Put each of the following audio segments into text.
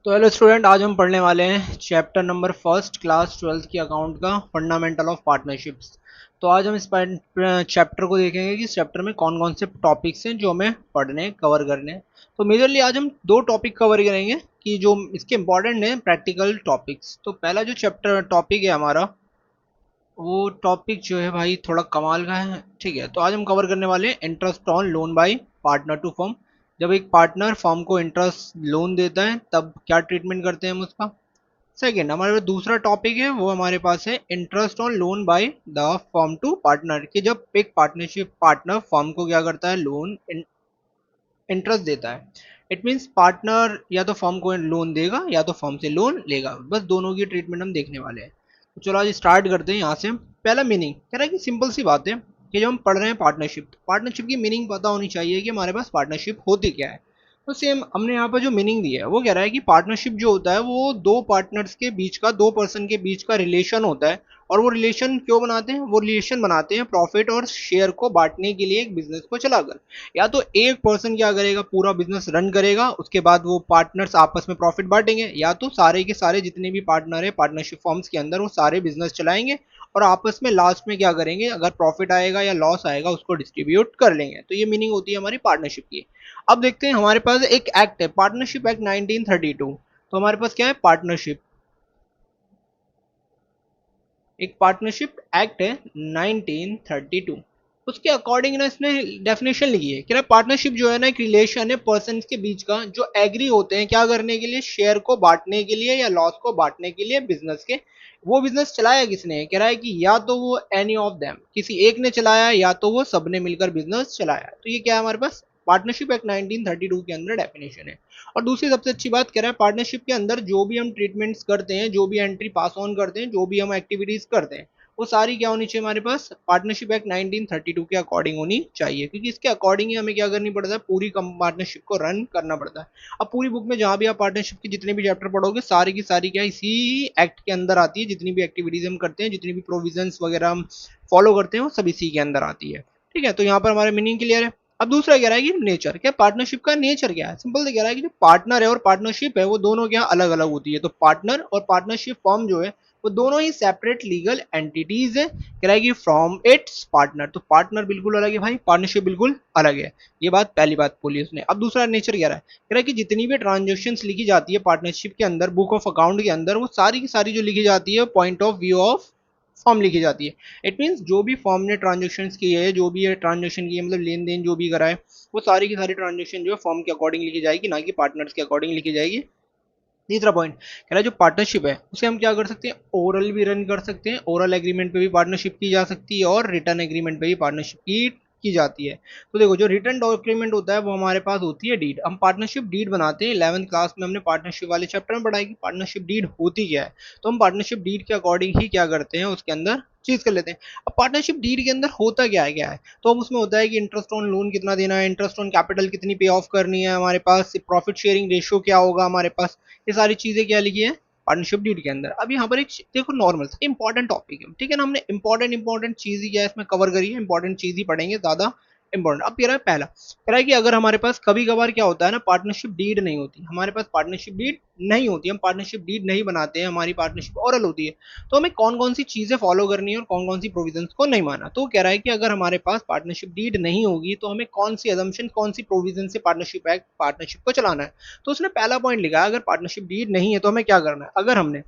तो hello student, आज हम पढ़ने वाले हैं chapter number first class twelfth की अकाउंट का फंडामेंटल ऑफ पार्टनरशिप्स। तो आज हम इस चैप्टर को देखेंगे कि इस चैप्टर में कौन कौन से टॉपिक्स हैं जो हमें पढ़ने कवर करने हैं। तो मेजरली आज हम दो टॉपिक कवर करेंगे कि जो इसके इंपॉर्टेंट हैं प्रैक्टिकल टॉपिक्स। तो पहला जो चैप्टर टॉपिक है हमारा, वो टॉपिक जो है भाई थोड़ा कमाल का है। ठीक है, तो आज हम कवर करने वाले हैं interest on loan by partner to firm. जब एक पार्टनर फर्म को इंटरेस्ट लोन देता है तब क्या ट्रीटमेंट करते हैं हम उसका। सेकेंड हमारे पास दूसरा टॉपिक है, वो हमारे पास है interest on loan by the firm to partner, कि जब एक पार्टनरशिप पार्टनर फर्म को क्या करता है, लोन इंटरेस्ट देता है। इट मीन्स पार्टनर या तो फर्म को लोन देगा या तो फर्म से लोन लेगा, बस दोनों की ट्रीटमेंट हम देखने वाले हैं। तो चलो आज स्टार्ट करते हैं यहाँ से। पहला मीनिंग कह रहा है कि सिंपल सी बात है कि जब हम पढ़ रहे हैं पार्टनरशिप, तो पार्टनरशिप की मीनिंग पता होनी चाहिए कि हमारे पास पार्टनरशिप होती क्या है। तो सेम हमने यहाँ पर जो मीनिंग दी है वो कह रहा है कि पार्टनरशिप जो होता है वो दो पार्टनर्स के बीच का, दो पर्सन के बीच का रिलेशन होता है। और वो रिलेशन क्यों बनाते हैं, वो रिलेशन बनाते हैं प्रॉफिट और शेयर को बांटने के लिए एक बिजनेस को चलाकर। या तो एक पर्सन क्या करेगा, पूरा बिजनेस रन करेगा, उसके बाद वो पार्टनर्स आपस में प्रॉफिट बांटेंगे, या तो सारे के सारे जितने भी पार्टनर है पार्टनरशिप फॉर्म्स के अंदर वो सारे बिजनेस चलाएंगे और आपस में लास्ट में क्या करेंगे, अगर प्रॉफिट आएगा या लॉस आएगा उसको डिस्ट्रीब्यूट कर लेंगे। तो ये मीनिंग होती है हमारी पार्टनरशिप की। अब देखते हैं हमारे पास एक एक्ट है, पार्टनरशिप एक्ट 1932। तो हमारे पास क्या है, पार्टनरशिप, एक पार्टनरशिप एक्ट है 1932। उसके अकॉर्डिंग ना इसने डेफिनेशन लिखी है कि पार्टनरशिप जो है ना एक रिलेशन है पर्सन के बीच का, जो एग्री होते हैं क्या करने के लिए, शेयर को बांटने के लिए या लॉस को बांटने के लिए बिजनेस के। वो बिजनेस चलाया किसने, कह रहा है कि या तो वो एनी ऑफ देम, किसी एक ने चलाया, या तो वो सबने मिलकर बिजनेस चलाया। तो ये क्या है हमारे पास, पार्टनरशिप एक्ट 1932 के अंदर डेफिनेशन है। और दूसरी सबसे अच्छी बात कह रहा है, पार्टनरशिप के अंदर जो भी हम ट्रीटमेंट्स करते हैं, जो भी एंट्री पास ऑन करते हैं, जो भी हम एक्टिविटीज करते हैं, वो सारी क्या होनी चाहिए हमारे पास, पार्टनरशिप एक्ट 1932 के अकॉर्डिंग होनी चाहिए, क्योंकि इसके अकॉर्डिंग ही हमें क्या करनी पड़ता है, पूरी पार्टनरशिप को रन करना पड़ता है। अब पूरी बुक में जहां भी आप पार्टनरशिप के जितने भी चैप्टर पढ़ोगे सारी की सारी क्या इसी एक्ट के अंदर आती है। जितनी भी एक्टिविटीज हम करते हैं, जितनी भी प्रोविजंस वगैरह हम फॉलो करते हैं, वो सब इसी के अंदर आती है। ठीक है, तो यहाँ पर हमारा मीनिंग क्लियर है। अब दूसरा कह रहा है कि नेचर क्या, पार्टनरशिप का नेचर क्या है। सिंपल से कह रहा है कि जो पार्टनर है और पार्टनरशिप है वो दोनों क्या अलग अलग होती है। तो पार्टनर और पार्टनरशिप फॉर्म जो है वो दोनों ही सेपरेट लीगल एंटिटीज है। कह रहा है कि फ्रॉम इट्स पार्टनर, तो पार्टनर बिल्कुल अलग है भाई, पार्टनरशिप बिल्कुल अलग है। ये बात पहली बात बोली उसने। अब दूसरा नेचर कह रहा है कि जितनी भी ट्रांजेक्शन लिखी जाती है पार्टनरशिप के अंदर, बुक ऑफ अकाउंट के अंदर, वो सारी की सारी जो लिखी जाती है point of view of form लिखी जाती है। इट मीन्स जो भी फॉर्म ने ट्रांजेक्शन की है, जो भी ट्रांजेक्शन की है, मतलब लेन देन जो भी करा है, वो सारी की सारी ट्रांजेक्शन जो है फॉर्म के अकॉर्डिंग लिखी जाएगी, ना कि पार्टनर्स के अकॉर्डिंग लिखी जाएगी। तीसरा पॉइंट कह रहा है जो पार्टनरशिप है उसे हम क्या कर सकते हैं, ओरल भी रन कर सकते हैं, ओरल एग्रीमेंट पे भी पार्टनरशिप की जा सकती है और रिटर्न एग्रीमेंट पे भी पार्टनरशिप की जाती है। तो देखो जो रिटर्न डॉक्यूमेंट होता है वो हमारे पास होती है डीड। हम पार्टनरशिप डीड बनाते हैं, 11th क्लास में हमने पार्टनरशिप वाले चैप्टर में पढ़ा है कि पार्टनरशिप डीड होती क्या है। तो हम पार्टनरशिप डीड के अकॉर्डिंग ही क्या करते हैं, उसके अंदर चीज कर लेते हैं। अब पार्टनरशिप डीड के अंदर होता क्या है, तो हम उसमें होता है कि इंटरेस्ट ऑन लोन कितना देना है, इंटरेस्ट ऑन कैपिटल कितनी पे ऑफ करनी है, हमारे पास प्रॉफिट शेयरिंग रेशियो क्या होगा हमारे पास, ये सारी चीजें क्या लिखी है पार्टनरशिप डीड के अंदर। अब यहाँ पर एक देखो नॉर्मल इंपॉर्टेंट टॉपिक है, ठीक है ना, हमने इंपॉर्टेंट चीज ही क्या है इसमें कवर करी है, इंपॉर्टेंट चीज ही पढ़ेंगे ज्यादा इंपॉर्टेंट। अब कह रहा है पहला कह रहा है कि अगर हमारे पास कभी कभार क्या होता है ना, पार्टनरशिप डीड नहीं होती, हमारे पास पार्टनरशिप डीड नहीं होती, हम पार्टनरशिप डीड नहीं बनाते हैं, हमारी पार्टनरशिप ओरल होती है, तो हमें कौन कौन सी चीजें फॉलो करनी है और कौन कौन सी प्रोविजंस को नहीं माना। तो कह रहा है कि अगर हमारे पास पार्टनरशिप डीड नहीं होगी तो हमें कौन सी अजम्पशन, कौन सी प्रोविजन से पार्टनरशिप एक्ट पार्टनरशिप को चलाना है। तो उसने पहला पॉइंट लिखा, अगर पार्टनरशिप डीड नहीं है तो हमें क्या करना है। अगर हमने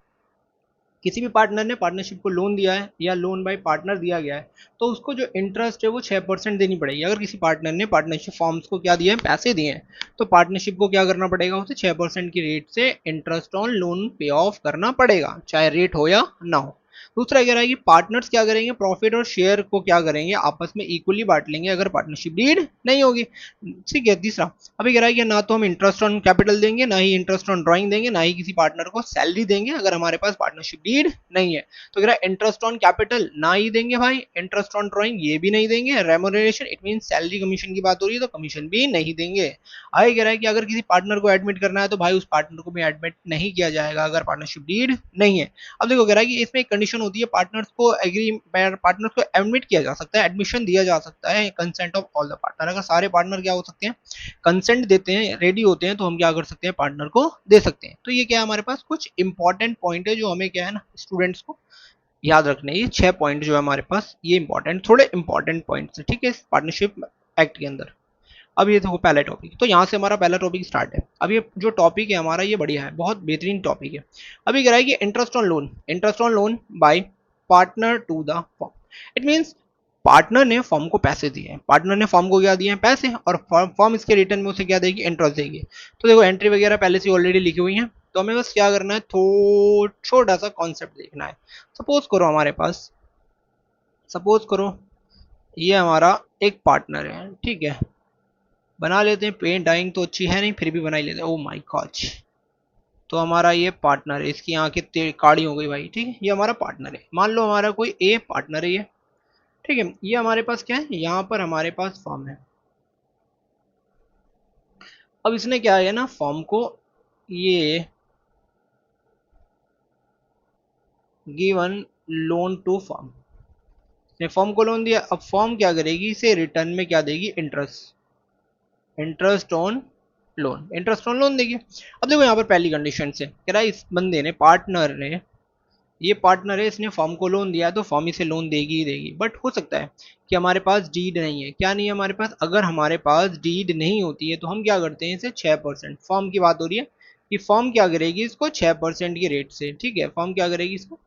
किसी भी पार्टनर ने पार्टनरशिप को लोन दिया है या लोन बाय पार्टनर दिया गया है, तो उसको जो इंटरेस्ट है वो 6% देनी पड़ेगी। अगर किसी पार्टनर ने पार्टनरशिप फॉर्म्स को क्या दिया है, पैसे दिए हैं, तो पार्टनरशिप को क्या करना पड़ेगा, उसे 6% की रेट से इंटरेस्ट ऑन लोन पे ऑफ करना पड़ेगा, चाहे रेट हो या ना हो। दूसरा कह रहा है कि पार्टनर्स क्या करेंगे, प्रॉफिट और शेयर को क्या करेंगे, आपस में इक्वली बांट लेंगे अगर पार्टनरशिप डीड नहीं होगी। ठीक है, तीसरा अभी कह रहा है कि ना तो हम इंटरेस्ट ऑन कैपिटल देंगे, ना ही इंटरेस्ट ऑन ड्राइंग देंगे, ना ही किसी पार्टनर को सैलरी देंगे अगर हमारे पास पार्टनरशिप डीड नहीं है। तो कह रहा है इंटरेस्ट ऑन कैपिटल ना ही देंगे भाई, इंटरेस्ट ऑन ड्राइंग ये भी नहीं देंगे, remuneration it mean salary commission की बात हो रही है तो कमीशन भी नहीं देंगे। आगे कह रहा है कि अगर किसी पार्टनर को एडमिट करना है तो भाई उस पार्टनर को भी एडमिट नहीं किया जाएगा अगर पार्टनरशिप डीड नहीं है। अब देखो कह रहा है कि इसमें एक कंडीशन होती है, पार्टनर्स को एडमिट किया जा सकता है, एडमिशन दिया जा सकता है, consent of all the partner. अगर सारे पार्टनर क्या हो सकते हैं, कंसेंट देते हैं, रेडी होते हैं, तो हम क्या कर सकते हैं, पार्टनर को दे सकते हैं। तो ये क्या है, हमारे पास कुछ इंपॉर्टेंट पॉइंट है जो हमें क्या है ना, स्टूडेंट्स को याद रखने हैं। ये 6 पॉइंट जो है हमारे पास, ये इंपॉर्टेंट, थोड़े इंपॉर्टेंट पॉइंट्स है, ठीक है, इस पार्टनरशिप एक्ट के अंदर। अब ये देखो पहला टॉपिक, तो यहाँ से हमारा पहला टॉपिक स्टार्ट है। अब ये जो टॉपिक है हमारा, ये बढ़िया है, बहुत बेहतरीन टॉपिक है। अभी कह रहा है कि interest on loan by partner to the firm. It means partner ने फर्म को पैसे दिए हैं, पार्टनर ने फर्म को क्या दिए हैं, पैसे, और फर्म इसके रिटर्न में उसे क्या देगी, इंटरेस्ट देगी। तो देखो एंट्री वगैरह पहले से ऑलरेडी लिखी हुई है, तो हमें बस क्या करना है, छोटा सा कॉन्सेप्ट देखना है। सपोज करो हमारे पास, सपोज करो ये हमारा एक पार्टनर है, ठीक है, बना लेते हैं, पेंट डाइंग तो अच्छी है नहीं, फिर भी बना ही लेते हैं। ओ माय गॉड, तो हमारा ये पार्टनर है, इसकी आंखें काड़ी हो गई भाई, ठीक है, ये हमारा पार्टनर है, मान लो हमारा कोई ए पार्टनर है ये, ठीक है। ये हमारे पास क्या है, यहाँ पर हमारे पास फॉर्म है। अब इसने क्या है ना, फॉर्म को ये गिवन लोन टू फॉर्म, ने फॉर्म को लोन दिया। अब फॉर्म क्या करेगी, इसे रिटर्न में क्या देगी, इंटरेस्ट ऑन लोन देगी। अब देखो यहाँ पर पहली कंडीशन से कह रहा है, इस बंदे ने, पार्टनर ने, ये पार्टनर है, इसने फॉर्म को लोन दिया है, तो फॉर्म इसे लोन देगी ही देगी। बट हो सकता है कि हमारे पास डीड नहीं है, क्या नहीं है हमारे पास, अगर हमारे पास डीड नहीं होती है तो हम क्या करते हैं, इसे 6%, फॉर्म की बात हो रही है कि फॉर्म क्या करेगी, इसको 6% के रेट से, ठीक है, फॉर्म क्या करेगी, इसको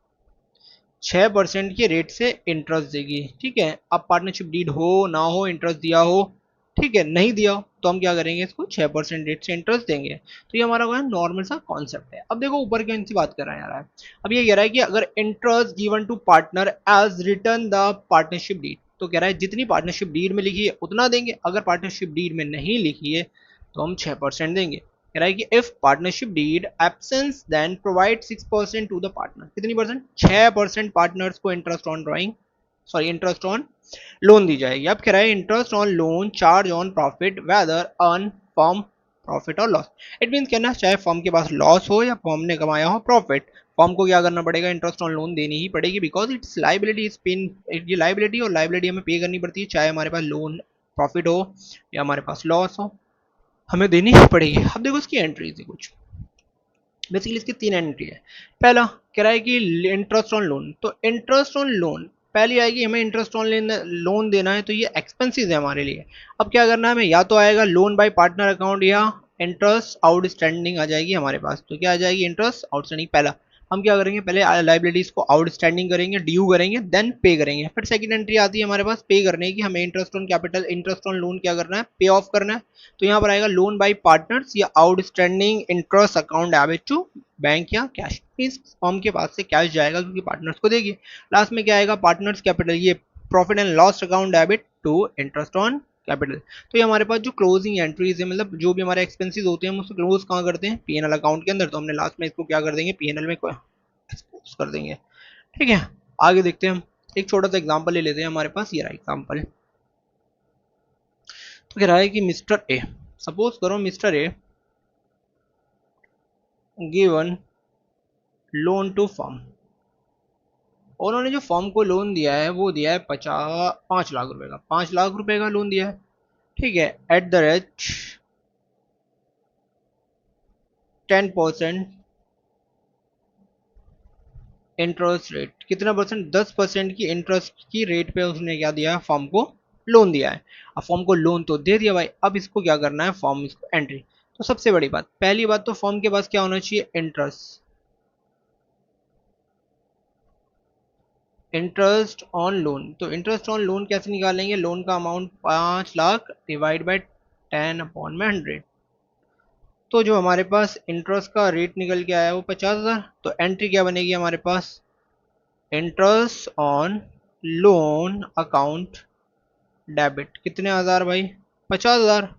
6% के रेट से इंटरेस्ट देगी, ठीक है। अब पार्टनरशिप डीड हो ना हो, इंटरेस्ट दिया हो, ठीक है, नहीं दिया हो, तो हम क्या करेंगे, इसको 6% रेट से इंटरेस्ट देंगे। तो ये हमारा नॉर्मल सा कॉन्सेप्ट है। अब देखो ऊपर क्या इनसे बात कर रहा है यार, अब ये कह रहा है कि अगर interest given to partner as return the partnership deed, तो कह रहा है जितनी पार्टनरशिप डीड में लिखी है उतना देंगे, अगर पार्टनरशिप डीड में नहीं लिखी है तो हम 6% देंगे। कह रहा है कि if partnership deed absence then provide 6% to the partner, कितनी परसेंट, 6% पार्टनर्स को interest on drawing, sorry interest on loan दी जाएगी। अब कह रहा है interest on loan charge on profit whether earn form profit और लॉस। इट मीन कहना, चाहे फॉर्म के पास लॉस हो या फॉर्म ने कमाया हो प्रॉफिट, फॉर्म को क्या करना पड़ेगा, इंटरेस्ट ऑन लोन देनी ही पड़ेगी, because it's liability is pain, ये लाइबिलिटी, और लाइबिलिटी हमें पे करनी पड़ती है, चाहे हमारे पास लोन प्रॉफिट हो या हमारे पास लॉस हो, हमें देनी ही पड़ेगी। अब देखो इसकी एंट्री थी कुछ, बेसिकली इसकी 3 एंट्री है। पहला कह रहा है कि इंटरेस्ट ऑन लोन, तो इंटरेस्ट ऑन लोन पहली आएगी, हमें इंटरेस्ट ऑन लोन देना है, तो ये एक्सपेंसिव है हमारे लिए। अब क्या करना है हमें, या तो आएगा लोन बाय पार्टनर अकाउंट, या इंटरेस्ट आउटस्टैंडिंग आ जाएगी हमारे पास। तो क्या आ जाएगी, इंटरेस्ट आउटस्टैंडिंग। पहला हम क्या करेंगे, पहले लाइबिलिटीज को आउटस्टैंडिंग करेंगे, ड्यू करेंगे, देन पे करेंगे। फिर सेकंड एंट्री आती है हमारे पास पे करने की, हमें interest on capital, interest on loan क्या करना है, पे ऑफ करना है। तो यहाँ पर आएगा लोन बाय पार्टनर्स या outstanding interest account debit to bank या कैश, मींस फर्म के पास से कैश जाएगा क्योंकि पार्टनर्स को देगी। लास्ट में क्या आएगा, पार्टनर्स कैपिटल, ये profit and loss account debit to interest on capital. तो ये हमारे पास जो क्लोजिंग एंट्रीज है, मतलब जो भी हमारे एक्सपेंसेस होते हैं हम उसको क्लोज कहाँ करते हैं, पीएनएल अकाउंट के अंदर। तो हमने लास्ट में इसको क्या कर देंगे, पीएनएल में एक्सपोज कर देंगे, ठीक है। आगे देखते हैं हम, एक छोटा सा एग्जांपल ले लेते हैं, हमारे पास ये रहा एग्जांपल। तो कह रहा है कि मिस्टर ए, सपोज करो mister A given loan to firm, उन्होंने जो फर्म को लोन दिया है वो दिया है 5 लाख रुपए का, 5 लाख रुपए का लोन दिया है, ठीक है, at the rate 10% interest rate, कितना परसेंट, 10% की इंटरेस्ट की रेट पे उसने क्या दिया है, फर्म को लोन दिया है। अब फर्म को लोन तो दे दिया भाई, अब इसको क्या करना है, फर्म इसको एंट्री। तो सबसे बड़ी बात, पहली बात तो फर्म के पास क्या होना चाहिए, इंटरेस्ट ऑन लोन। तो इंटरेस्ट ऑन लोन कैसे निकालेंगे, लोन का अमाउंट 5 लाख डिवाइड बाई 10/100। तो जो हमारे पास इंटरेस्ट का रेट निकल के आया वो 50,000। तो एंट्री क्या बनेगी हमारे पास, interest on loan account debit, कितने हजार भाई, 50,000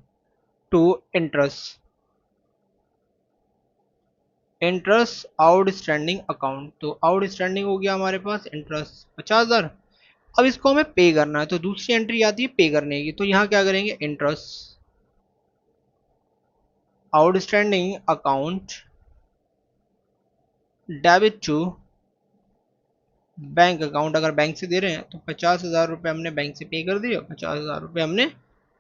to interest, interest outstanding account. तो आउटस्टैंडिंग हो गया हमारे पास इंटरेस्ट 50,000। अब इसको हमें पे करना है, तो दूसरी एंट्री आती है पे करने की। तो यहाँ क्या करेंगे, interest outstanding account debit to bank account, अगर बैंक से दे रहे हैं तो 50,000 रुपये हमने बैंक से पे कर दिए, 50,000 रुपये हमने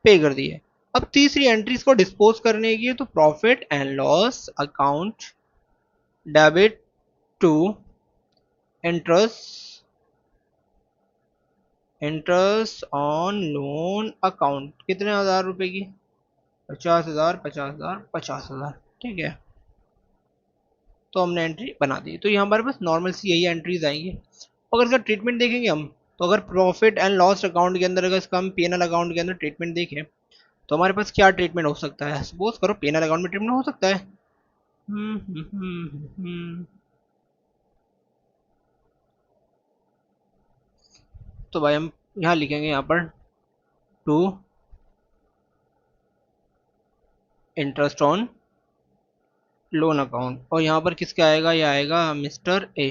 पे कर दिए। अब तीसरी एंट्री इसको डिस्पोज करने की है, तो profit and loss account debit to interest, interest on loan account, कितने 1,000 रुपए की, 50,000, 50,000, 50,000, ठीक है। तो हमने एंट्री बना दी। तो यहाँ पर बस नॉर्मल सी यही एंट्रीज आएंगी। अगर इसका ट्रीटमेंट देखेंगे हम, तो अगर प्रॉफिट एंड लॉस अकाउंट के अंदर, अगर इसका हम पीएनएल अकाउंट के अंदर ट्रीटमेंट देखें, तो हमारे पास क्या ट्रीटमेंट हो सकता है। सपोज करो पीएनएल अकाउंट में ट्रीटमेंट हो सकता है, तो भाई हम यहाँ लिखेंगे यहाँ पर to interest on loan account, और यहाँ पर किसका आएगा, ये आएगा मिस्टर ए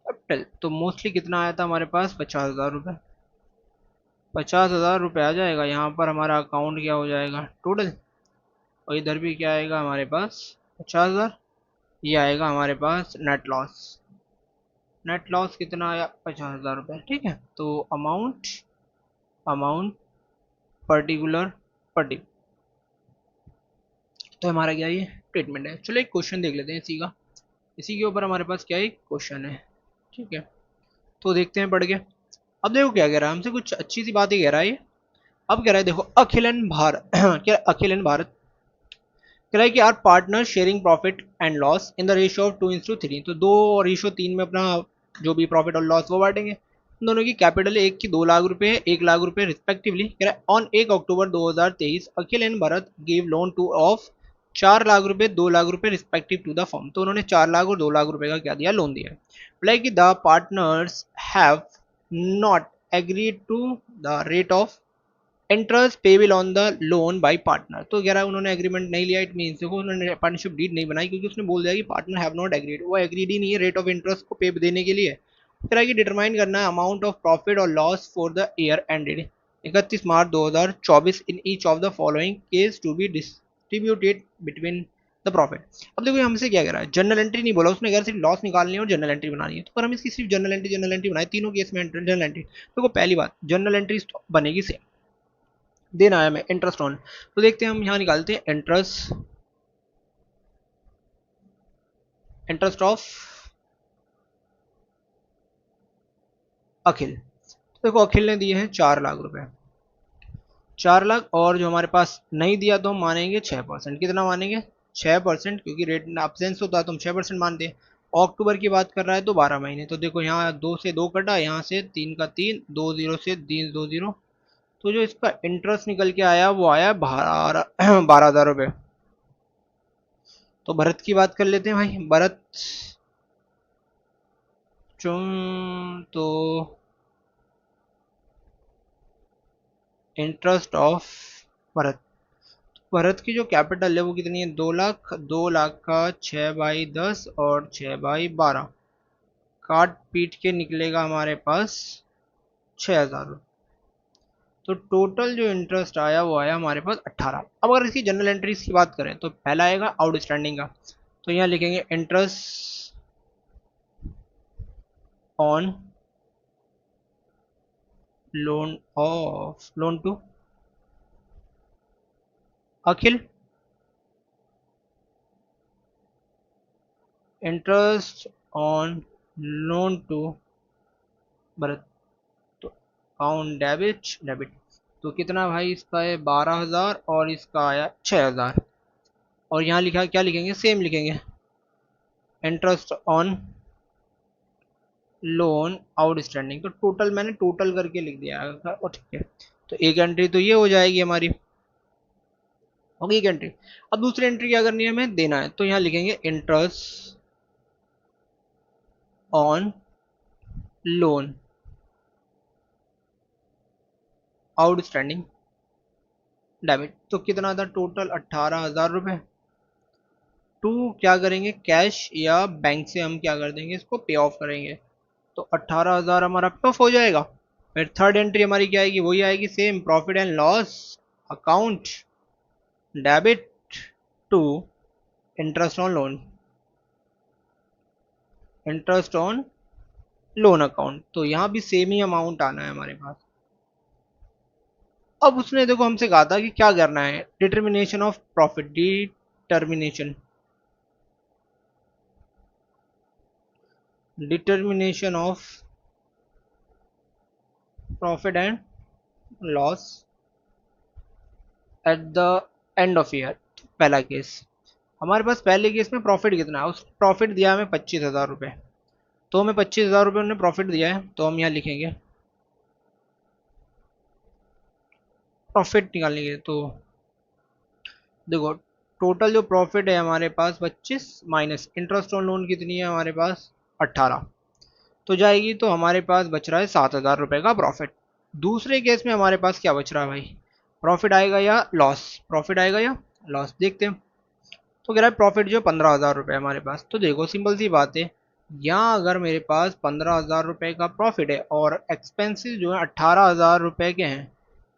कैपिटल। तो मोस्टली कितना आया था हमारे पास, 50,000 रुपये, 50,000 रुपये आ जाएगा। यहाँ पर हमारा अकाउंट क्या हो जाएगा टोटल, और इधर भी क्या आएगा हमारे पास 50,000, ये आएगा हमारे पास नेट लॉस। नेट लॉस कितना आया, 50,000 रुपये, ठीक है। तो अमाउंट, अमाउंट पर्टिकुलर पर्टी, तो हमारा क्या ये ट्रीटमेंट है। चलो एक क्वेश्चन देख लेते हैं इसी का, इसी के ऊपर हमारे पास क्या एक क्वेश्चन है, ठीक है। तो देखते हैं पढ़ के। अब देखो क्या कह रहा है हमसे, कुछ अच्छी सी बात ही कह रहा है ये। अब कह रहा है देखो, अखिलन भारत क्या, अखिलन भारत कह रहा है कि are partner sharing profit and loss in the ratio of 2:3, तो 2:3 में अपना जो भी प्रॉफिट और लॉस वो बांटेंगे। दोनों की कैपिटल है, एक की 2 लाख रुपए है, 1 लाख रुपए रिस्पेक्टिवली। कह रहा है on 1 October 2023 Akhil and Bharat give loan two of 4 lakh रुपए, 2 लाख रुपए रिस्पेक्टिव टू द फर्म, तो उन्होंने 4 लाख और 2 लाख रुपए का क्या दिया, लोन दिया। Like the partners have not agreed to the rate of interest payable on the loan by partner, तो कह रहा है उन्होंने एग्रीमेंट नहीं लिया। इट मीन्स देखो उन्होंने पार्टनरशिप डीड नहीं बनाई, क्योंकि उसने बोल दिया कि पार्टनर हैव नॉट एग्रीड, वो एग्रीड ही नहीं है रेट ऑफ इंटरेस्ट को पे देने के लिए। कह रहा है कि डिटरमाइन करना है अमाउंट ऑफ प्रॉफिट और loss for the year ended 31 March 2024 in each of the following case to be distributed between the profit. अब देखो हमसे क्या कह रहा है, जनरल एंट्री नहीं बोला उसने, अगर सिर्फ लॉस निकालनी है और जनरल एंट्री बनानी है, तो अगर हम इसकी सिर्फ जनरल एंट्री बनाए तीनों केस में जनरल एंट्री, तो पहली बात जनरल एंट्री बनेगी सेम, देना है हमें इंटरेस्ट ऑन। तो देखते हैं हम यहाँ निकालते हैं इंटरेस्ट, इंटरेस्ट ऑफ अखिल। तो देखो अखिल ने दिए हैं 4 लाख रुपए, 4 लाख, और जो हमारे पास नहीं दिया तो हम मानेंगे 6%, कितना मानेंगे 6%, क्योंकि रेट अब्सेंस होता है तो हम 6% मानते हैं। अक्टूबर की बात कर रहा है तो 12 महीने, तो देखो यहाँ 2 से 2 कटा, यहाँ से 3 का 3, 2 0 से 3 2 0, तो जो इसका इंटरेस्ट निकल के आया वो आया 12,000 रुपये। तो भरत की बात कर लेते हैं भाई, भरत तो इंटरेस्ट ऑफ भरत, भरत की जो कैपिटल है वो कितनी है, 2 लाख, 2 लाख का 6/10 और 6/12, काट पीट के निकलेगा हमारे पास 6,000। तो टोटल जो इंटरेस्ट आया वो आया हमारे पास 18। अब अगर इसकी जनरल एंट्रीज की बात करें तो पहला आएगा आउटस्टैंडिंग का, तो यहाँ लिखेंगे interest on loan of loan to Akhil, interest on loan to Bharat, तो अकाउंट डेबिट डेबिट, तो कितना भाई इसका है 12,000 और इसका आया 6,000। और यहाँ लिखा क्या लिखेंगे, सेम लिखेंगे इंटरेस्ट ऑन लोन आउटस्टैंडिंग, तो टोटल मैंने टोटल करके लिख दिया है, और ठीक है। तो एक एंट्री तो ये हो जाएगी हमारी, होगी एक एंट्री। अब दूसरी एंट्री क्या करनी है, हमें देना है, तो यहाँ लिखेंगे interest on loan outstanding debit, तो कितना था टोटल 18,000 रुपये। टू क्या करेंगे, कैश या बैंक से हम क्या कर देंगे, इसको पे ऑफ करेंगे, तो 18,000 हमारा पे ऑफ हो जाएगा। फिर थर्ड एंट्री हमारी क्या आएगी, वही आएगी same, profit and loss account debit to interest on loan, interest on loan account, तो यहाँ भी सेम ही अमाउंट आना है हमारे पास। अब उसने देखो हमसे कहा था कि क्या करना है, determination of profit, determination of profit and loss at the end of year. पहला केस, हमारे पास पहले केस में प्रॉफिट कितना है, उस प्रॉफिट दिया हमें 25,000 रुपये, तो हमें 25,000 रुपये उन्होंने प्रॉफिट दिया है, तो हम यहाँ लिखेंगे प्रॉफिट निकालने के लिए। तो देखो टोटल जो प्रॉफिट है हमारे पास 25 माइनस इंटरेस्ट ऑन लोन कितनी है हमारे पास 18, तो जाएगी, तो हमारे पास बच रहा है 7,000 रुपये का प्रॉफिट। दूसरे केस में हमारे पास क्या बच रहा है भाई, प्रॉफिट आएगा या लॉस, प्रॉफिट आएगा या लॉस, देखते हैं। तो कह रहा है प्रॉफिट जो 15,000 रुपये हमारे पास, तो देखो सिंपल सी बात है, यहाँ अगर मेरे पास 15,000 रुपये का प्रॉफिट है और एक्सपेंसिस जो है 18,000 रुपये के हैं,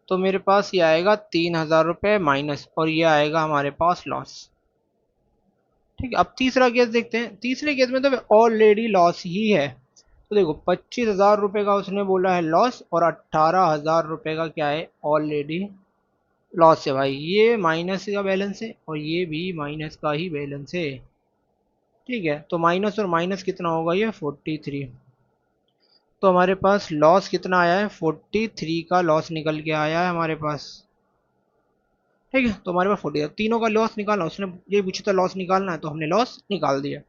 तो मेरे पास ये आएगा 3,000 रुपये माइनस, और ये आएगा हमारे पास लॉस। ठीक है, अब तीसरा केस देखते हैं। तीसरे केस में तो ऑलरेडी लॉस ही है, तो देखो 25,000 रुपये का उसने बोला है लॉस, और 18,000 रुपये का क्या है ऑलरेडी लॉस है भाई, ये माइनस का बैलेंस है और ये भी माइनस का ही बैलेंस है। ठीक है, तो माइनस और माइनस कितना होगा, ये 43, तो हमारे पास लॉस कितना आया है, 43 का लॉस निकल के आया है हमारे पास। ठीक है, तो हमारे पास 40, तीनों का लॉस निकालना, उसने ये पूछा था लॉस निकालना है, तो हमने लॉस निकाल दिया।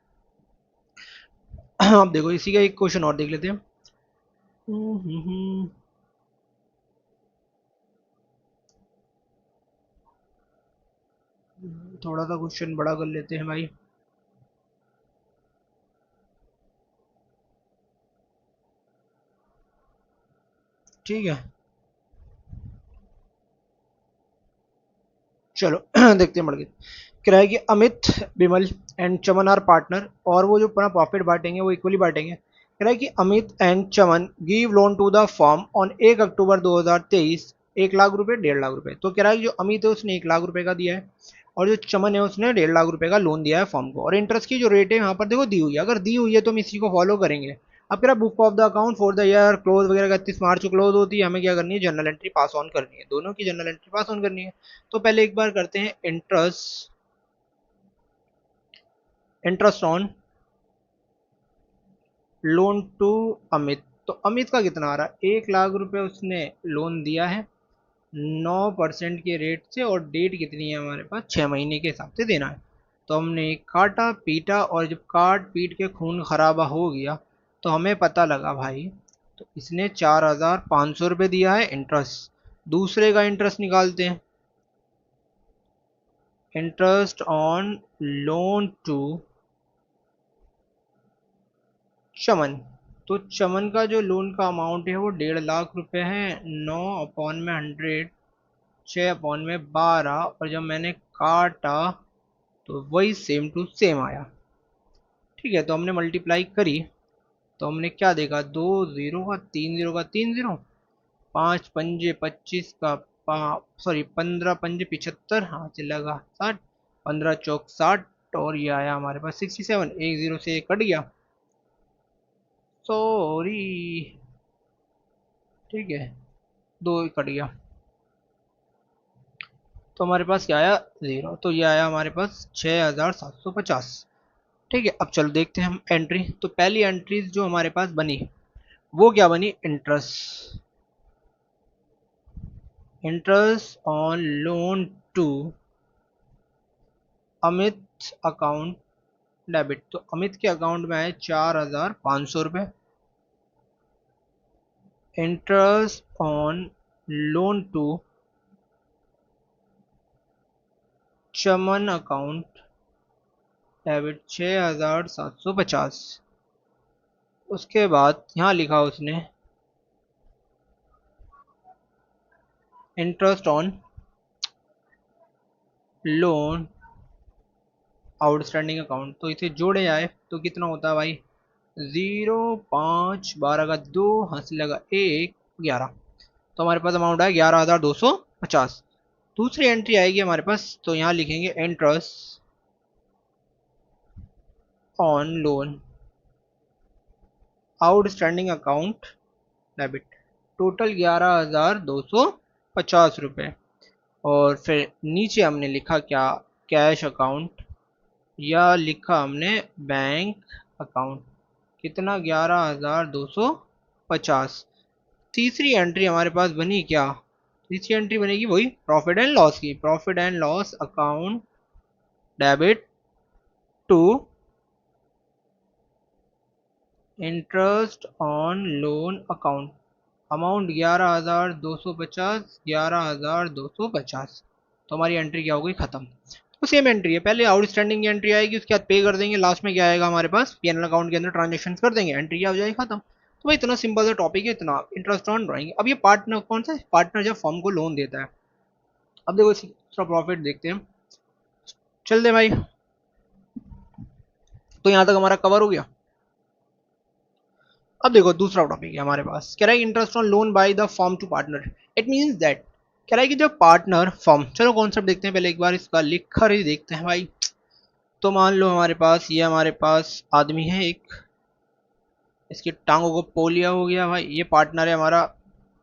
अब देखो इसी का एक क्वेश्चन और देख लेते हैं। थोड़ा सा क्वेश्चन बड़ा कर लेते हैं भाई। ठीक है, चलो देखते हैं बढ़ के। कह रहा है कि अमित, विमल एंड चमन आर पार्टनर, और वो जो अपना प्रॉफिट बांटेंगे वो इक्वली बांटेंगे। कह रहा है कि Amit and Chaman give loan to the firm on 1 October 2023, 1 lakh रुपए 1.5 लाख रुपए। तो कह रहा है कि जो अमित है उसने 1 लाख रुपए का दिया है, और जो चमन है उसने 1.5 लाख रुपए का लोन दिया है फर्म को, और इंटरेस्ट की जो रेट है यहाँ पर देखो दी हुई है, अगर दी हुई है तो हम इसी को फॉलो करेंगे। अब कह रहा book of the account for the year close वगैरह 31 मार्च को क्लोज होती है, हमें क्या करनी है, जर्नल एंट्री पास ऑन करनी है, दोनों की जर्नल एंट्री पास ऑन करनी है। तो पहले एक बार करते हैं interest on loan to Amit. तो अमित का कितना आ रहा है, 1 लाख रुपए उसने लोन दिया है 9% के रेट से, और डेट कितनी है हमारे पास, 6 महीने के हिसाब से देना है। तो हमने काटा पीटा, और जब काट पीट के खून खराबा हो गया, तो हमें पता लगा भाई, तो इसने 4,500 रुपये दिया है इंटरेस्ट। दूसरे का इंटरेस्ट निकालते हैं, इंटरेस्ट ऑन लोन टू चमन। तो चमन का जो लोन का अमाउंट है वो 1.5 लाख रुपए है, 9/100, 6/12, और जब मैंने काटा तो वही सेम टू सेम आया। ठीक है, तो हमने मल्टीप्लाई करी, तो हमने क्या देखा, 2 जीरो का 3 जीरो का 3 जीरो, 5 पंजे 25 का सॉरी 15 पंजे 75, हाँ चलेगा 60, 15 चौक 60, और ये आया हमारे पास 67, एक जीरो से कट गया, सॉरी। ठीक है, दो कट गया, तो हमारे पास क्या आया, जीरो, तो ये आया हमारे पास 6,750। ठीक है, अब चलो देखते हैं हम एंट्री। तो पहली एंट्रीज जो हमारे पास बनी वो क्या बनी, interest, interest on loan to Amit account debit. तो अमित के अकाउंट में आए 4,500 रुपये, interest on loan to Chaman account debit 6,750। उसके बाद यहाँ लिखा उसने interest on loan outstanding account, तो इसे जोड़े जाए तो कितना होता है भाई, 0, 5, 12 का 2, हंस लगा 1, 11, तो हमारे पास अमाउंट है 11,250। दूसरी एंट्री आएगी हमारे पास, तो यहाँ लिखेंगे interest on loan outstanding account debit, total 11,250 रुपये। और फिर नीचे हमने लिखा क्या, कैश अकाउंट, या लिखा हमने बैंक अकाउंट, कितना 11,250। तीसरी एंट्री हमारे पास बनी क्या, तीसरी एंट्री बनेगी वही प्रॉफिट एंड लॉस की, profit and loss account debit to interest on loan account, amount 11,250, 11,250। तो हमारी एंट्री क्या हो गई, खत्म। तो सेम एंट्री है, पहले आउटस्टैंडिंग की एंट्री आएगी, उसके बाद पे कर देंगे, लास्ट में क्या आएगा हमारे पास, पीएनएल अकाउंट के अंदर ट्रांजेक्शन कर देंगे, एंट्री क्या हो जाएगी, खत्म। तो भाई इतना सिंपल सा टॉपिक है, इतना इंटरेस्ट ऑन ड्राइंग। अब ये पार्टनर कौन सा है, पार्टनर जब फर्म को लोन देता है। अब देखो इसका प्रॉफिट देखते हैं, चल दे भाई। तो यहाँ तक हमारा कवर हो गया। अब देखो दूसरा टॉपिक है हमारे पास, कह रहा है interest on loan by the firm to partner. It means that, कह रहा है कि जब पार्टनर फर्म, चलो कॉन्सेप्ट देखते हैं पहले एक बार, इसका लिखा ही देखते हैं भाई। तो मान लो हमारे पास ये, हमारे पास आदमी है एक, इसकी टांगों को पोलिया हो गया भाई, ये पार्टनर है हमारा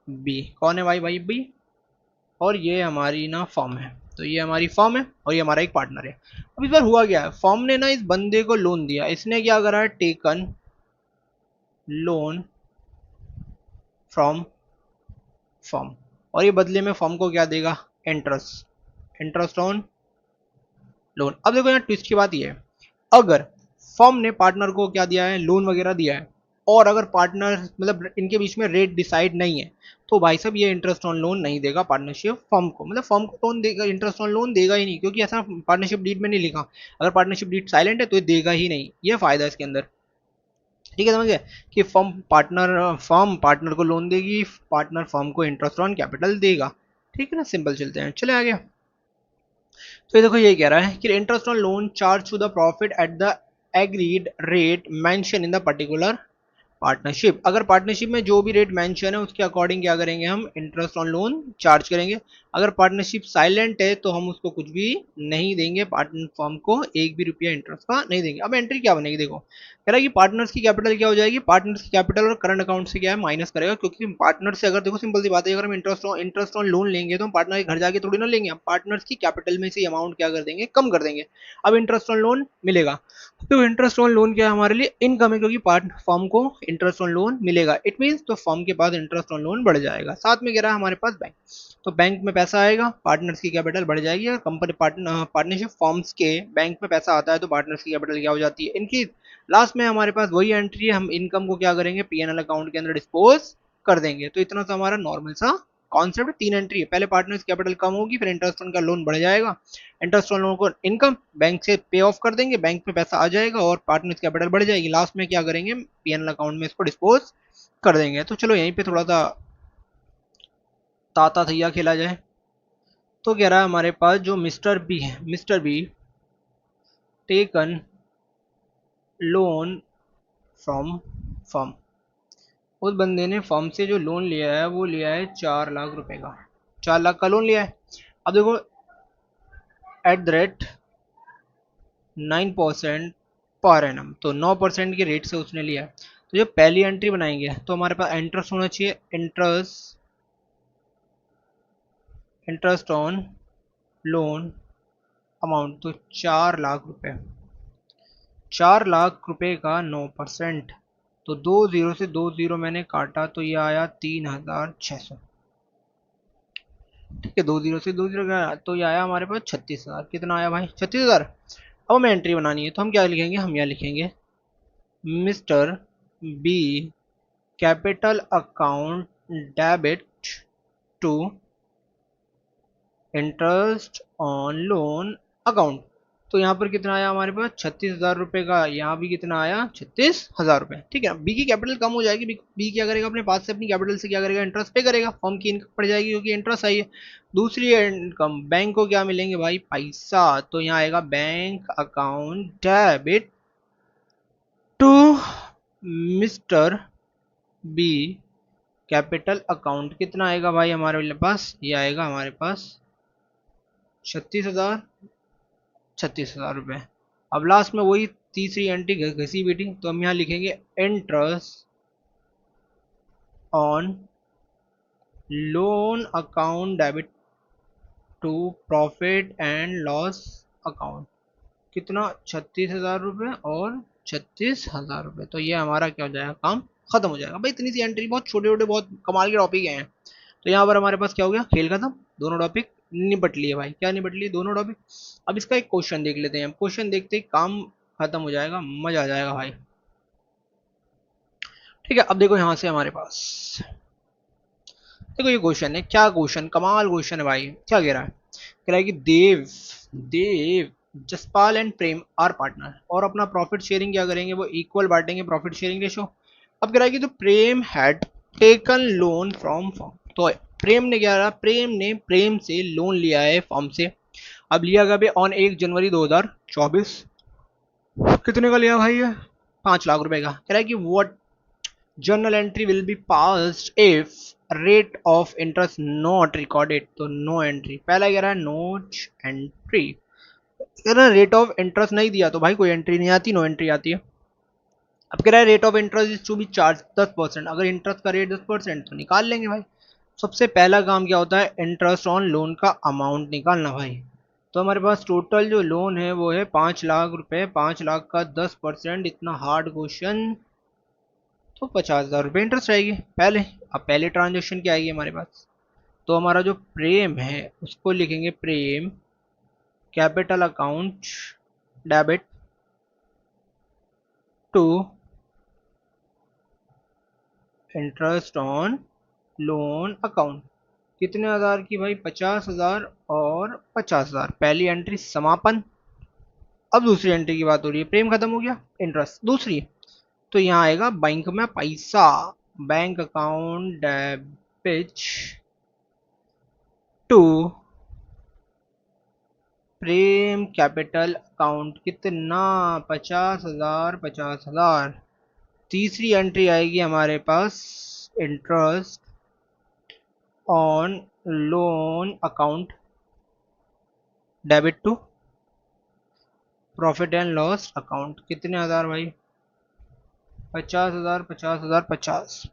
बी, कौन है भाई, भाई बी। और ये हमारी ना फर्म है, तो ये हमारी फर्म है और ये हमारा एक पार्टनर है। अब इस बार हुआ क्या है, फर्म ने ना इस बंदे को लोन दिया, इसने क्या करा है, टेकन लोन फ्रॉम फर्म, और ये बदले में फर्म को क्या देगा, इंटरेस्ट, इंटरेस्ट ऑन लोन। अब देखो यहाँ ट्विस्ट की बात ये है, अगर फर्म ने पार्टनर को क्या दिया है, लोन वगैरह दिया है, और अगर पार्टनर मतलब इनके बीच में रेट डिसाइड नहीं है, तो भाई साहब ये इंटरेस्ट ऑन लोन नहीं देगा पार्टनरशिप फर्म को, मतलब फर्म को लोन देगा, इंटरेस्ट ऑन लोन देगा ही नहीं, क्योंकि ऐसा पार्टनरशिप डीड में नहीं लिखा। अगर पार्टनरशिप डीड साइलेंट है तो ये देगा ही नहीं, ये फायदा है इसके अंदर। ठीक है, समझ गए कि फर्म पार्टनर को लोन देगी, पार्टनर फर्म को इंटरेस्ट ऑन कैपिटल देगा। ठीक है ना, सिंपल चलते हैं, चले आगे। तो ये देखो ये कह रहा है कि interest on loan charge to the profit at the agreed rate mention in the particular partnership. अगर पार्टनरशिप में जो भी रेट मेंशन है उसके अकॉर्डिंग क्या करेंगे, हम इंटरेस्ट ऑन लोन चार्ज करेंगे। अगर पार्टनरशिप साइलेंट है तो हम उसको कुछ भी नहीं देंगे, पार्टनर फर्म को एक भी रुपया इंटरेस्ट का नहीं देंगे। अब एंट्री क्या बनेगी, देखो कह रहा है कि पार्टनर्स की कैपिटल क्या हो जाएगी, पार्टनर्स की कैपिटल और करंट अकाउंट से क्या है, माइनस करेगा, क्योंकि पार्टनर से अगर, देखो सिंपल सी बात है, अगर हम इंटरेस्ट ऑन लोन लेंगे तो हम पार्टनर के घर जाके थोड़ी ना लेंगे, हम पार्टनर्स की कैपिटल में से अमाउंट क्या कर देंगे, कम कर देंगे। अब इंटरेस्ट ऑन लोन मिलेगा, तो इंटरेस्ट ऑन लोन क्या है हमारे लिए, इनकम है, क्योंकि पार्ट फर्म को इंटरेस्ट ऑन लोन मिलेगा, इट मींस तो फर्म के पास इंटरेस्ट ऑन लोन बढ़ जाएगा। साथ में कह रहा है हमारे पास बैंक, तो बैंक में पैसा आएगा, पार्टनर्स की कैपिटल बढ़ जाएगी, और कंपनी पार्टनरशिप फर्म्स के बैंक में पैसा आता है तो पार्टनर्स की कैपिटल क्या हो जाती है, इनकी। लास्ट में हमारे पास वही एंट्री है, हम इनकम को क्या करेंगे, पीएनएल अकाउंट के अंदर डिस्पोज कर देंगे। तो इतना सा हमारा नॉर्मल सा कॉन्सेप्ट, तीन एंट्री है, पहले पार्टनर्स कैपिटल कम होगी, फिर इंटरेस्ट ऑन का लोन बढ़ जाएगा, इंटरेस्ट ऑन लोन को इनकम बैंक से पे ऑफ कर देंगे, बैंक में पैसा आ जाएगा और पार्टनर्स कैपिटल बढ़ जाएगी, लास्ट में क्या करेंगे, पीएनएल अकाउंट में इसको डिस्पोज कर देंगे। तो चलो यहीं पे थोड़ा सा ताता थैया खेला जाए। तो कह रहा है हमारे पास जो मिस्टर बी है, mister be taken loan from firm, उस बंदे ने फर्म से जो लोन लिया है वो लिया है 4 लाख रुपए का, 4 लाख का लोन लिया है। अब देखो at the rate 9% per annum, तो 9% के रेट से उसने लिया है। तो जब पहली एंट्री बनाएंगे तो हमारे पास इंटरेस्ट होना चाहिए, इंटरेस्ट ऑन लोन अमाउंट, तो 4 लाख रुपए, 4 लाख रुपए का 9%, तो 2 जीरो से 2 जीरो मैंने काटा तो ये आया 3,600। ठीक है, 2 जीरो से 2 जीरो का तो ये आया हमारे पास 36,000। कितना आया भाई, 36,000। अब हमें एंट्री बनानी है तो हम क्या लिखेंगे, हम यहाँ लिखेंगे mister B capital account debit to interest on loan account. तो यहाँ पर कितना आया हमारे पास, 36,000 रुपए का, यहाँ भी कितना आया, 36,000 रुपए। ठीक है, बी की कैपिटल कम हो जाएगी, बी क्या करेगा, अपने पास से अपनी कैपिटल से क्या करेगा, इंटरेस्ट पे करेगा, फर्म की इनकम बढ़ जाएगी क्योंकि इंटरेस्ट आई है। दूसरी इनकम, बैंक को क्या मिलेंगे भाई, पैसा, तो यहाँ आएगा bank account debit to mister B capital account, कितना आएगा भाई हमारे पास, ये आएगा हमारे पास 36,000, 36,000 रुपये। अब लास्ट में वही तीसरी एंट्री घसी बेटी, तो हम यहाँ लिखेंगे interest on loan account debit to profit and loss account. कितना? 36,000 रुपये और 36,000 रुपये। तो ये हमारा क्या हो जाएगा, काम खत्म हो जाएगा भाई। इतनी सी एंट्री, बहुत छोटे छोटे बहुत कमाल के टॉपिक हैं। तो यहाँ पर हमारे पास क्या हो गया, खेल खत्म, दोनों टॉपिक निपट लिए भाई। क्या निपट लिए? दोनों टॉपिक। अब इसका एक क्वेश्चन देख लेते हैं, क्वेश्चन देखते ही काम खत्म हो जाएगा, मजा आ जाएगा भाई। ठीक है, अब देखो यहाँ से हमारे पास देखो ये क्वेश्चन है, क्या क्वेश्चन, कमाल क्वेश्चन है भाई। क्या कह रहा है? कह रहा है कि Dev Dev Jaspal and Prem are partner, और अपना प्रॉफिट शेयरिंग क्या करेंगे, वो इक्वल बांटेंगे, प्रॉफिट शेयरिंग रेशो। अब कह रहा है कि तो Prem had taken loan from form. तो प्रेम ने क्या करा, प्रेम से लोन लिया है फॉर्म से। अब लिया गया ऑन 1 जनवरी 2024। कितने का लिया भाई? ये 5 लाख रुपए का। कह रहा है कि what journal entry will be passed if rate of interest not recorded। तो नो एंट्री। पहला कह रहा है नोट एंट्री, कह रहा है रेट ऑफ इंटरेस्ट नहीं दिया तो भाई कोई एंट्री नहीं आती, नो एंट्री आती है। अब कह रहा है rate of interest is to be charge 10%। अगर इंटरेस्ट का रेट 10% तो निकाल लेंगे भाई। सबसे पहला काम क्या होता है, इंटरेस्ट ऑन लोन का अमाउंट निकालना भाई। तो हमारे पास टोटल जो लोन है वो है 5 लाख रुपए। 5 लाख का 10%, इतना हार्ड क्वेश्चन। तो 50,000 रुपये इंटरेस्ट आएगी पहले। अब पहले ट्रांजेक्शन क्या आएगी हमारे पास, तो हमारा जो प्रेम है उसको लिखेंगे Prem capital account debit to interest on loan account. कितने हजार की भाई? 50,000 और 50,000। पहली एंट्री समापन। अब दूसरी एंट्री की बात हो रही है, प्रेम खत्म हो गया, इंटरेस्ट दूसरी। तो यहाँ आएगा बैंक में पैसा, bank account debit to Prem capital account. कितना? 50,000 50,000। तीसरी एंट्री आएगी हमारे पास interest on loan account debit to profit and loss account. कितने हजार भाई? 50,000 50,000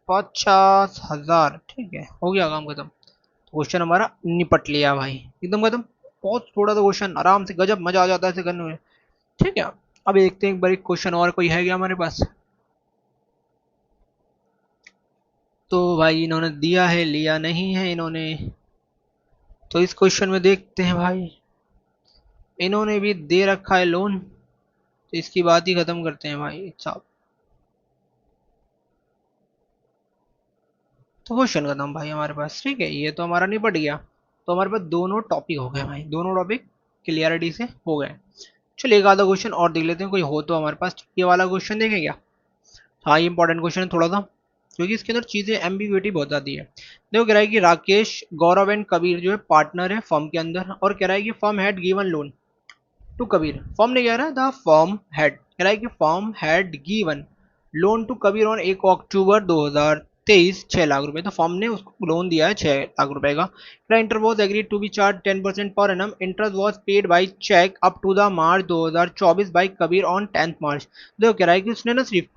50,000। ठीक है, हो गया काम खत्म। क्वेश्चन हमारा निपट लिया भाई, एकदम खत्म। बहुत थोड़ा सा क्वेश्चन, आराम से गजब मजा आ जाता है इसे करने में। ठीक है, अब देखते हैं एक बार क्वेश्चन और कोई है क्या हमारे पास। तो भाई इन्होंने दिया है, लिया नहीं है इन्होंने। तो इस क्वेश्चन में देखते हैं भाई, इन्होंने भी दे रखा है लोन, तो इसकी बात ही खत्म करते हैं भाई साहब। तो क्वेश्चन खत्म भाई हमारे पास। ठीक है, ये तो हमारा निपट गया। तो हमारे पास दोनों टॉपिक हो गए भाई, दोनों टॉपिक क्लियरिटी से हो गए। चलिए एक आधा क्वेश्चन और देख लेते हैं, कोई हो तो हमारे पास। ये वाला क्वेश्चन देखें क्या? हाँ, ये इंपॉर्टेंट क्वेश्चन है थोड़ा सा, क्योंकि इसके अंदर चीजें एम्बिग्युइटी बहुत आती है। देखो कह रहा है कि राकेश, गौरव एंड कबीर जो है पार्टनर है फर्म के अंदर, और कह रहा है कि firm had given loan to Kabir. Firm ने कह रहा है द फर्म हैड, कह रहा है कि firm had given loan to Kabir on 1 October 2023 6 lakh रुपए। तो फर्म ने उसको लोन दिया है 6 लाख रुपए का। Inter was agreed to be charge 10% per annum. Interest was paid by cheque up to the March 2024 by Kabir on 10 March. देखो कह रहा है कि उसने ना सिर्फ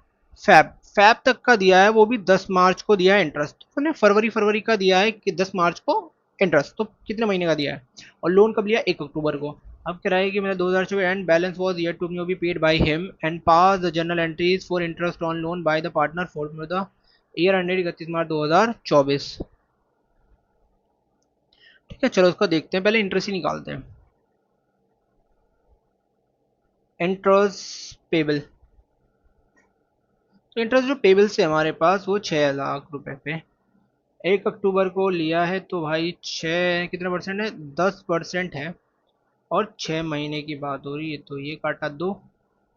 फैब तक का दिया है, वो भी 10 मार्च को दिया है इंटरेस्ट। तो उसने फरवरी फरवरी का दिया है कि 10 मार्च को इंटरेस्ट, तो कितने महीने का दिया है। और लोन कब लिया? 1 अक्टूबर को। अब कह रहा है कि मेरा 2024 end balance was yet to be paid by him and pass the journal entries for interest on loan by the partner for the year ended 31 March 2024। ठीक है, चलो उसका देखते हैं, पहले इंटरेस्ट ही निकालते हैं। इंटरेस्ट पेबल, तो इंटरेस्ट जो पेबल से हमारे पास वो 6 लाख रुपए पे 1 अक्टूबर को लिया है। तो भाई 6 कितने परसेंट है? 10% है। और 6 महीने की बात हो रही है, तो ये काटा 2,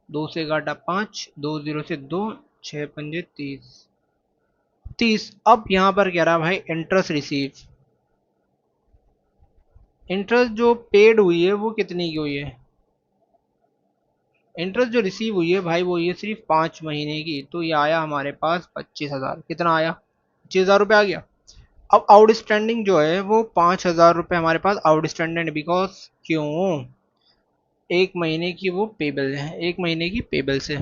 2 से काटा 5, 2 0 से 2, 6 पंजे 30। अब यहाँ पर कह रहा भाई इंटरेस्ट रिसीव, इंटरेस्ट जो पेड हुई है वो कितनी की हुई है? इंटरेस्ट जो रिसीव हुई है भाई वो ये सिर्फ 5 महीने की। तो ये आया हमारे पास 25,000। कितना आया? 25,000 रुपये आ गया। अब आउटस्टैंडिंग जो है वो 5,000 रुपये हमारे पास आउटस्टैंडिंग, बिकॉज क्यों? 1 महीने की वो पेबल है, 1 महीने की पेबल से।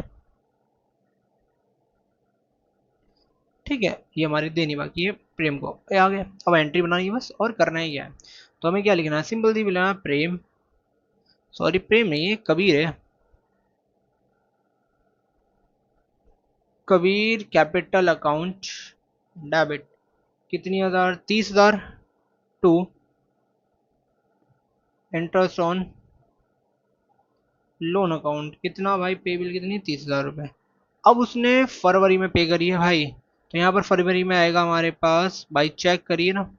ठीक है, ये हमारी देनी बाकी है प्रेम को, ये आ गया। अब एंट्री बनानी है बस, और करना ही क्या है। तो हमें क्या लिखना है, सिंपल सी लिखना है प्रेम, सॉरी प्रेम नहीं है, कबीर है। कबीर कैपिटल अकाउंट डेबिट, कितनी हजार, 30,000 to interest on loan account, कितना भाई, पे बिल कितनी, 30,000 रुपये। अब उसने फरवरी में पे करी है भाई, तो यहाँ पर फरवरी में आएगा हमारे पास बाई चेक, करिए ना,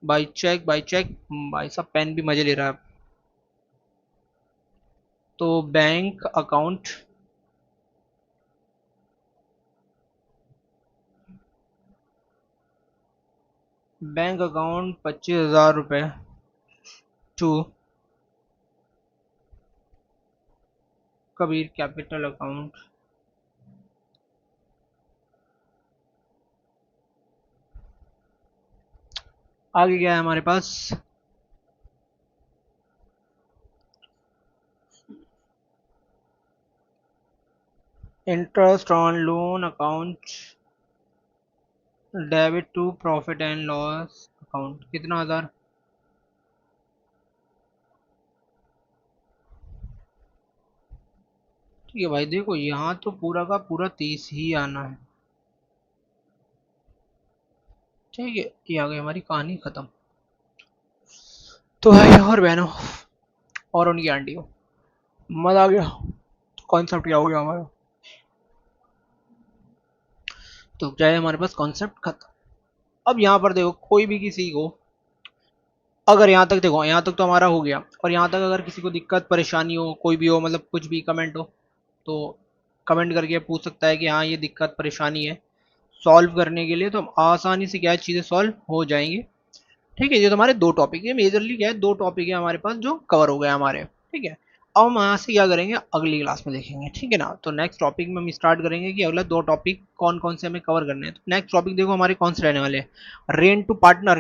बाई चेक, बाई चेक। भाई साहब पेन भी मजे ले रहा है। तो बैंक अकाउंट, बैंक अकाउंट 25,000 रुपये टू कबीर कैपिटल अकाउंट, आगे क्या है हमारे पास, interest on loan account debit to profit and loss account, कितना हजार। ठीक है भाई, देखो यहाँ तो पूरा का पूरा 30 ही आना है। ठीक है, ये आ गई हमारी कहानी खत्म। तो भाई और बहनों और उनकी आंटियों, मजा आ गया, कॉन्सेप्ट क्या हो गया हमारा। तो क्या है हमारे पास, कॉन्सेप्ट खत्म। अब यहाँ पर देखो, कोई भी किसी को, अगर यहाँ तक देखो, यहाँ तक तो हमारा हो गया, और यहाँ तक अगर किसी को दिक्कत परेशानी हो, कोई भी हो, मतलब कुछ भी कमेंट हो, तो कमेंट करके पूछ सकता है कि हाँ ये दिक्कत परेशानी है। सॉल्व करने के लिए तो हम आसानी से क्या है, चीज़ें सॉल्व हो जाएंगी। ठीक है, ये तो हमारे दो टॉपिक है, मेजरली क्या है, दो टॉपिक है हमारे पास जो कवर हो गए हमारे। ठीक है, अब हम यहाँ से क्या करेंगे, अगली क्लास में देखेंगे। ठीक है ना, तो नेक्स्ट टॉपिक में हम स्टार्ट करेंगे कि अगला दो टॉपिक कौन कौन से हमें कवर करने हैं। तो नेक्स्ट टॉपिक देखो हमारे कौन से रहने वाले हैं, rent to partner,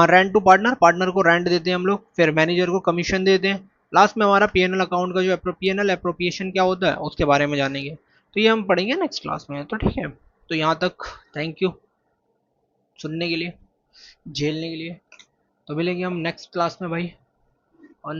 rent to partner, partner को रेंट देते हैं हम लोग, फिर मैनेजर को कमीशन देते हैं, लास्ट में हमारा पीएनएल अकाउंट का जो पीएनएल अप्रोप्रिएशन क्या होता है उसके बारे में जानेंगे। तो ये हम पढ़ेंगे नेक्स्ट क्लास में। तो ठीक है, तो यहाँ तक थैंक यू सुनने के लिए, झेलने के लिए। तो मिलेंगे हम नेक्स्ट क्लास में भाई, और